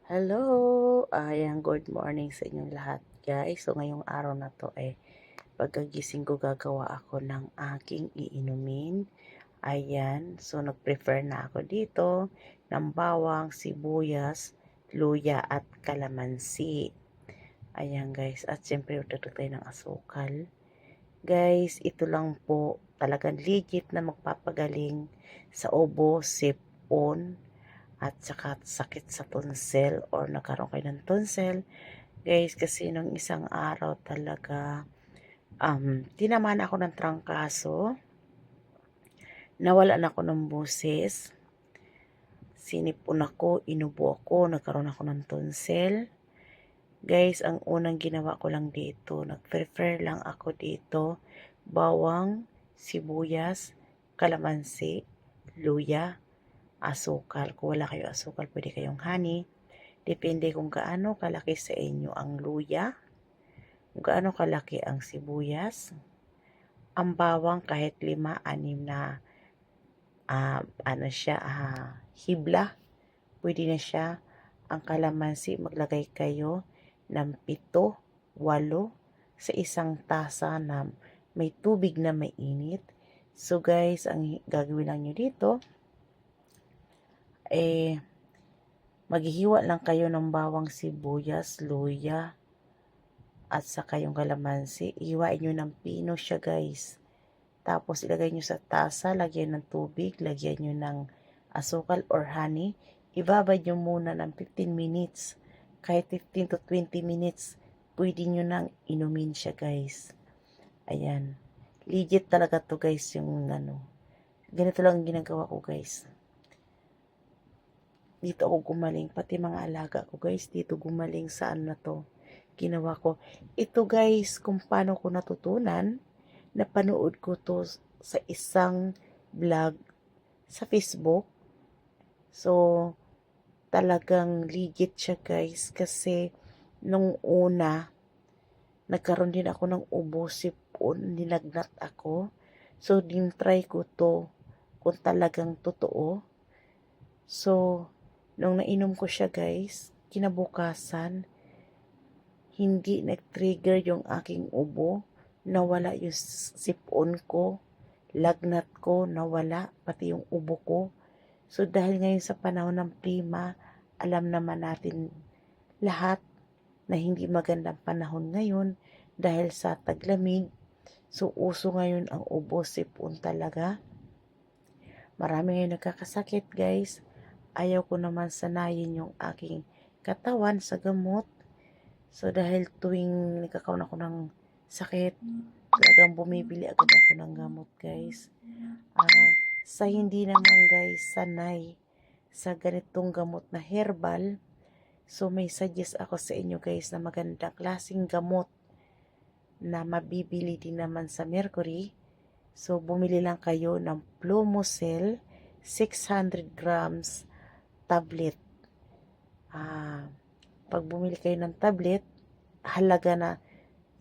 Hello! Ayan, good morning sa inyong lahat, guys. So, ngayong araw na to pagkagising ko gagawa ako ng aking iinumin. Ayan, so nag-prefer na ako dito ng bawang, sibuyas, luya at kalamansi. Ayan, guys. At syempre, magdagdag tayo ng asukal. Guys, ito lang po talagang legit na magpapagaling sa ubo, sipon, at saka sakit sa tonsil or nagkaroon kayo ng tonsil. Guys, kasi nung isang araw talaga, tinamaan ako ng trangkaso, nawalan ako ng boses, sinipon ako, inubo ako, nagkaroon ako ng tonsil. Guys, ang unang ginawa ko lang dito, nag-prefer lang ako dito, bawang, sibuyas, kalamansi, luya, asukal. Kung wala kayo asukal, pwede kayong honey. Depende kung gaano kalaki sa inyo ang luya, kung gaano kalaki ang sibuyas, ang bawang kahit 5, 6 na hibla, pwede na siya. Ang kalamansi, maglagay kayo ng 7, 8 sa isang tasa na may tubig na mainit. So guys, ang gagawin lang nyo dito, maghihiwa lang kayo ng bawang, sibuyas, luya, at saka yung kalamansi. Ihiwain nyo ng pino siya, guys. Tapos ilagay nyo sa tasa, lagyan ng tubig, lagyan nyo ng asukal or honey. Ibabad nyo muna ng 15 minutes. Kahit 15 to 20 minutes, pwede nyo nang inumin siya, guys. Ayan. Legit talaga to, guys, yung ganito lang ang ginagawa ko, guys. Dito ako gumaling, pati mga alaga ko, guys, dito gumaling sa na to. Ginawa ko. Ito, guys, kung paano ko natutunan, napanood ko to sa isang vlog sa Facebook. So, talagang legit siya, guys, kasi nung una, nagkaroon din ako ng ubo, sipon, nilagnat ako. So, din-try ko to kung talagang totoo. So, nung nainom ko siya, guys, kinabukasan, hindi nag-trigger yung aking ubo, nawala yung sipon ko, lagnat ko, nawala, pati yung ubo ko. So, dahil ngayon sa panahon ng klima, alam naman natin lahat na hindi magandang panahon ngayon dahil sa taglamig. So, uso ngayon ang ubo, sipon talaga. Marami ngayon nagkakasakit, guys. Ayaw ko naman sanayin yung aking katawan sa gamot. So, dahil tuwing nagkakaroon ako ng sakit, talagang bumibili agad ako ng gamot, guys. Sa hindi naman, guys, sanay sa ganitong gamot na herbal, so may suggest ako sa inyo, guys, na magandang klaseng gamot na mabibili din naman sa Mercury. So, bumili lang kayo ng Plumocel 600 grams tablet. Pag bumili kayo ng tablet, halaga na,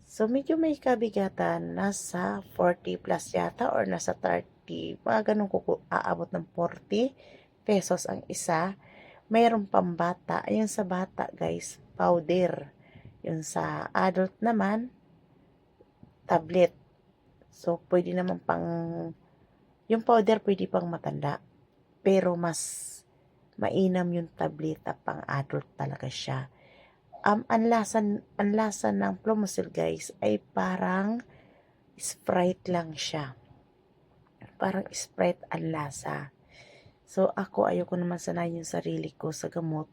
so medyo may kabigatan, nasa 40 plus yata or nasa 30, mga ganun aabot ng 40 pesos ang isa. Mayroon pang bata. Ayun sa bata, guys, powder. Yun sa adult naman, tablet. So, pwede naman yung powder pwede pang matanda. Pero mas mainam yung tableta, pang adult talaga siya. Ang lasa ng Plumocel, guys, ay parang Sprite lang siya. Parang Sprite ang lasa. So, ako, ayoko naman sanayin yung sarili ko sa gamot.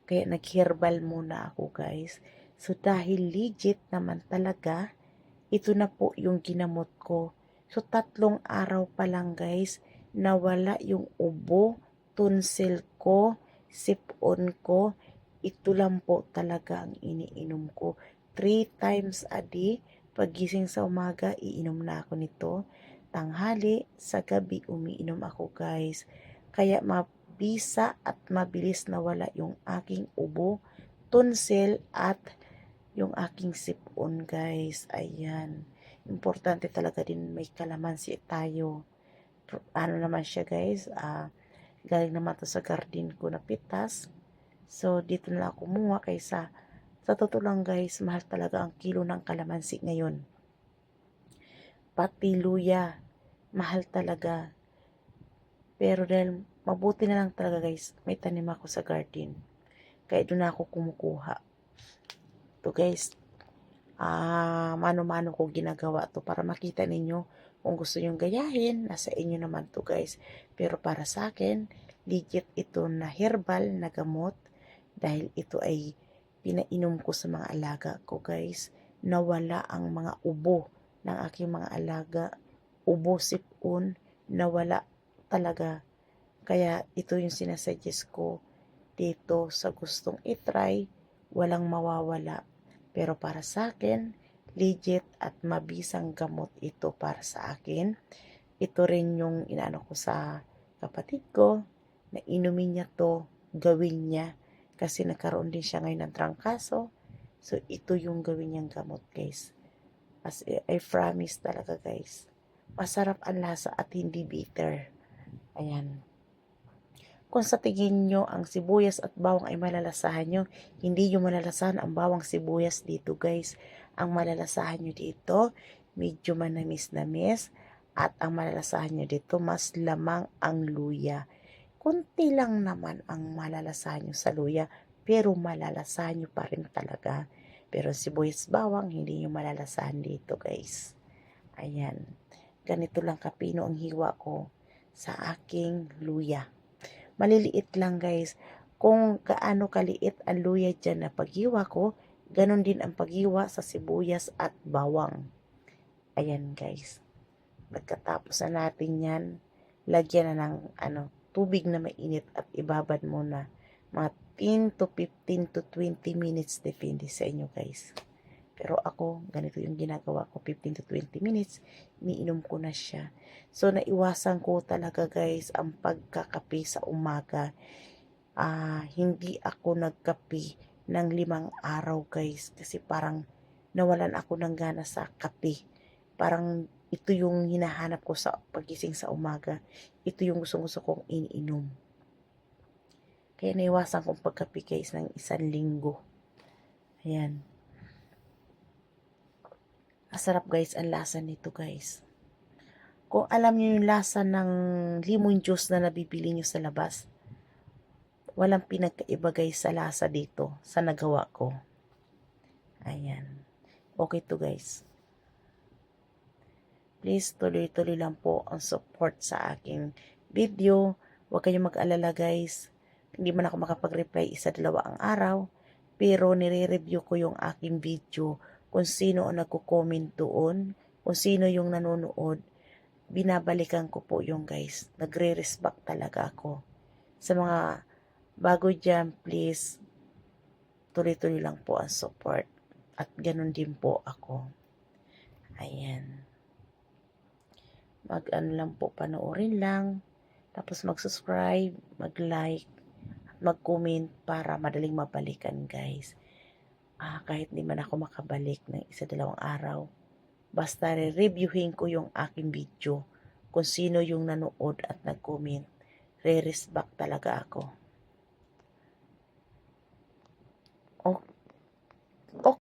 Kaya nag-herbal muna ako, guys. So, dahil legit naman talaga, ito na po yung ginamot ko. So, 3 araw pa lang, guys, nawala yung ubo, tonsil ko, sipon ko. Ito lang po talaga ang iniinom ko. 3 times a day. Pagising sa umaga, iinom na ako nito. Tanghali, sa gabi, umiinom ako, guys. Kaya mabisa at mabilis nawala yung aking ubo, tonsil, at yung aking sipon, guys. Ayan. Importante talaga din may kalamansi tayo. Ano naman siya, guys? Galing naman to sa garden ko na pitas. So, dito na lang ako kumuha kaysa sa totoo lang guys, mahal talaga ang kilo ng kalamansi ngayon. Pati luya, mahal talaga. Pero dahil mabuti na lang talaga guys, may tanim ako sa garden. Kaya doon na ako kumukuha. To guys, mano-mano ko ginagawa to para makita ninyo kung gusto nyong gayahin, nasa inyo naman to guys. Pero para sa akin, legit ito na herbal na gamot dahil ito ay pinainom ko sa mga alaga ko guys. Nawala ang mga ubo ng aking mga alaga. Ubo, sipon, nawala talaga. Kaya ito yung sinasuggest ko dito sa gustong itry, walang mawawala. Pero para sa akin, legit at mabisang gamot ito para sa akin. Ito rin yung inaano ko sa kapatid ko, na inumin niya to, gawin niya. Kasi nagkaroon din siya ngayon ng trangkaso. So, ito yung gawin niyang gamot, guys. As I promise talaga, guys. Masarap ang lasa at hindi bitter. Ayan. Kung sa tingin nyo ang sibuyas at bawang ay malalasahan nyo, hindi nyo malalasahan ang bawang sibuyas dito guys. Ang malalasahan nyo dito, medyo manamis-namis, at ang malalasahan nyo dito, mas lamang ang luya. Kunti lang naman ang malalasahan nyo sa luya, pero malalasahan nyo pa rin talaga. Pero sibuyas bawang, hindi nyo malalasahan dito guys. Ayan. Ganito lang kapino ang hiwa ko sa aking luya. Maliliit lang guys. Kung gaano kaliit ang luya dyan na paghiwa ko, ganon din ang paghiwa sa sibuyas at bawang. Ayan guys. Pagkatapos na natin yan, lagyan na ng tubig na mainit at ibabad muna. Mga 10 to 15 to 20 minutes depende sa inyo guys. Pero ako, ganito yung ginagawa ko, 15 to 20 minutes, iniinom ko na siya. So, naiwasan ko talaga guys ang pagkakape sa umaga. Hindi ako nagkape ng 5 araw guys. Kasi parang nawalan ako ng gana sa kape. Parang ito yung hinahanap ko sa pagising sa umaga. Ito yung gusto kong iniinom. Kaya naiwasan kong pagkape guys ng 1 linggo. Ayan. Masarap guys ang lasa nito guys. Kung alam niyo yung lasa ng lemon juice na nabibili niyo sa labas, walang pinagkaiba guys sa lasa dito sa nagawa ko. Ayan. Okay to guys. Please tuloy-tuloy lang po ang support sa aking video. Huwag kayong mag-alala guys. Hindi man ako makapag-reply 1-2 ang araw, pero nire-review ko yung aking video. Kung sino ang nagko-comment doon, kung sino yung nanonood, binabalikan ko po yung guys. Nagre-respect talaga ako. Sa mga bago dyan, please, tuloy-tuloy lang po ang support. At ganun din po ako. Ayan. Mag-ano lang po, panoorin lang. Tapos mag-subscribe, mag-like, at mag-comment para madaling mabalikan guys. Kahit di man ako makabalik ng 1-2 araw, basta re-reviewin ko yung aking video. Kung sino yung nanood at nag-comment, re-respect talaga ako. Okay.